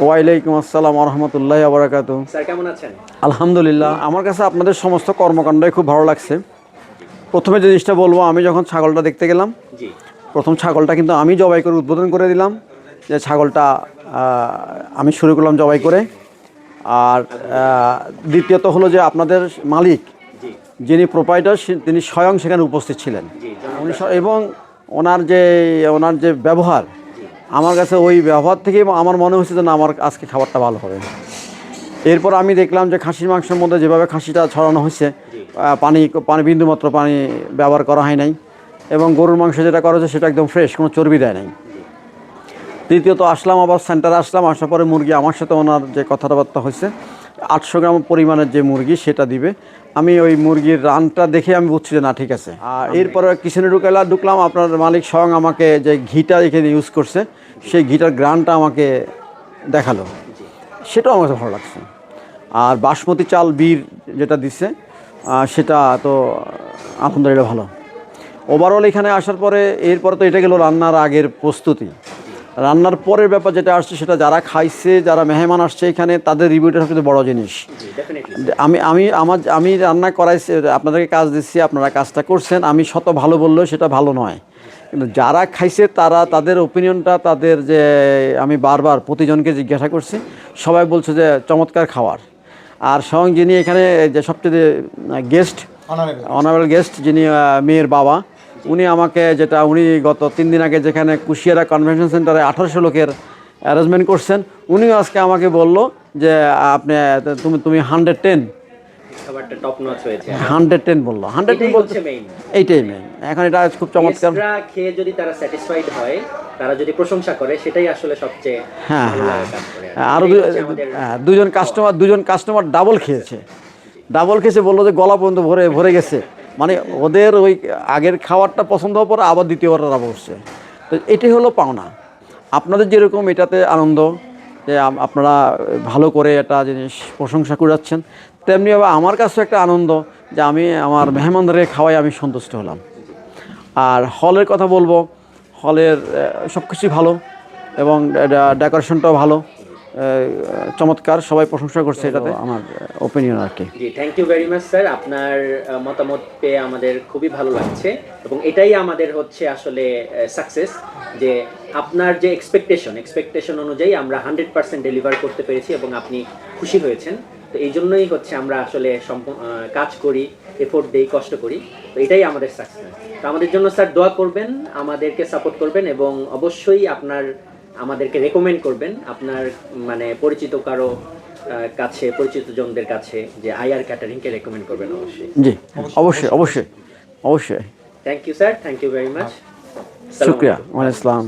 ওয়ালাইকুম আসসালাম ওয়া রাহমাতুল্লাহি ওয়া বারাকাতুহু। স্যার কেমন আছেন? আলহামদুলিল্লাহ, আমার কাছে আপনাদের সমস্ত কর্মকাণ্ডই খুব ভালো লাগছে। প্রথমে যে জিনিসটা বলবো, আমি যখন ছাগলটা দেখতে গেলাম, জি প্রথম ছাগলটা কিন্তু আমি জবাই করে উদ্বোধন করে দিলাম, যে ছাগলটা আমি শুরু করলাম জবাই করে। আর দ্বিতীয়ত হলো যে আপনাদের মালিক, জি যিনি প্রোপাইটার, তিনি স্বয়ং সেখানে উপস্থিত ছিলেন। জি এবং ওনার যে ব্যবহার, আমার কাছে ওই ব্যবহার থেকেই আমার মনে হচ্ছে যে না, আমার আজকে খাবারটা ভালো হবে। এরপর আমি দেখলাম যে খাসির মাংসের মধ্যে যেভাবে খাসিটা ছড়ানো হয়েছে, পানি বিন্দুমাত্র পানি ব্যবহার করা হয় নাই, এবং গরুর মাংস যেটা করা হয়েছে সেটা একদম ফ্রেশ, কোনো চর্বি দেয় নাই। তৃতীয়ত আসলাম, আবার সেন্টারে আসলাম, আসার পরে মুরগি আমার সাথে ওনার যে কথাবার্তা হয়েছে, 800 গ্রাম পরিমাণের যে মুরগি সেটা দিবে। আমি ওই মুরগির রানটা দেখে আমি বুঝছি যে না, ঠিক আছে। আর এরপরে কিচেনে ঢুকলাম, আপনার মালিক স্বয়ং আমাকে যে ঘিটা এখানে ইউজ করছে, সেই ঘিটার গ্রানটা আমাকে দেখালো, সেটাও আমার কাছে ভালো লাগছে। আর বাসমতি চাল বীর যেটা দিচ্ছে, সেটা তো আলহামদুলিল্লাহ ভালো। ওভারঅল এখানে আসার পরে, এরপরে তো এটা গেল রান্নার আগের প্রস্তুতি। রান্নার পরের ব্যাপার যেটা আসছে, সেটা যারা খাইছে, যারা মেহমান আসছে এখানে, তাদের রিভিউটা সবচেয়ে বড় জিনিস। আমি রান্না করাইছি, আপনাদেরকে কাজ দিচ্ছি, আপনারা কাজটা করছেন, আমি শত ভালো বললেও সেটা ভালো নয়। কিন্তু যারা খাইছে তাদের ওপিনিয়নটা, তাদের যে আমি বারবার প্রতিজনকে জিজ্ঞাসা করছি, সবাই বলছে যে চমৎকার খাবার। আর স্বয়ং যিনি এখানে যে সবচেয়ে গেস্ট, অনারেবল গেস্ট, যিনি মেয়ের বাবা, উনি আমাকে উনি গত 3 দিন আগে যেখানে কুশিয়ারা কনভেনশন সেন্টারে 1800 লোকের অ্যারেঞ্জমেন্ট করছেন, উনিও আজকে আমাকে বলল যে তুমি 110 খাবারটা টপ নচ হয়েছে। 110 বললো। 110 বলছে মেইন, এইটাই মেইন। এখন এটা খুব চমৎকার। খেয়ে যদি তারা স্যাটিসফাইড হয়, তারা যদি প্রশংসা করে, সেটাই আসলে সবচেয়ে ভালো লাগার কাজ করে। আরও দুজন কাস্টমার ডাবল খেয়েছে, বললো যে গলা পর্যন্ত ভরে গেছে। মানে ওদের ওই আগের খাবারটা পছন্দ হওয়ার পরে আবার দ্বিতীয়বার ওরা বসছে। তো এটাই হলো পাওনা। আপনাদের যেরকম এটাতে আনন্দ যে আপনারা ভালো করে একটা জিনিস প্রশংসা করাচ্ছেন, তেমনিভাবে আমার কাছেও একটা আনন্দ যে আমি আমার মেহমানদেরকে খাওয়াই আমি সন্তুষ্ট হলাম। আর হলের কথা বলবো, হলের সব কিছুই ভালো, এবং ডেকোরেশনটাও ভালো, চমৎকার, সবাই প্রশংসা করছে। এটাতে আমার ওপিনিয়ন আর কি। জি, thank you very much sir. আপনার মতামত পেয়ে আমাদের খুবই ভালো লাগছে, এবং এটাই আমাদের হচ্ছে আসলে সাকসেস, যে আপনার যে এক্সপেকটেশন অনুযায়ী আমরা 100% ডেলিভার করতে পেরেছি, এবং আপনি খুশি হয়েছেন। তো এই জন্যই হচ্ছে আমরা আসলে কাজ করি, এফোর্ট দেই, কষ্ট করি। তো এটাই আমাদের সাকসেস। তো আমাদের জন্য স্যার দোয়া করবেন, আমাদেরকে সাপোর্ট করবেন, এবং অবশ্যই আমাদেরকে রেকমেন্ড করবেন আপনার পরিচিত কারো কাছে, পরিচিত জনদের কাছে, যে আইআর ক্যাটারিংকে রেকমেন্ড করবেন অবশ্যই। জি, অবশ্যই। Thank you sir, thank you very much. শুকরিয়া। ওয়ালাইকুম আসসালাম।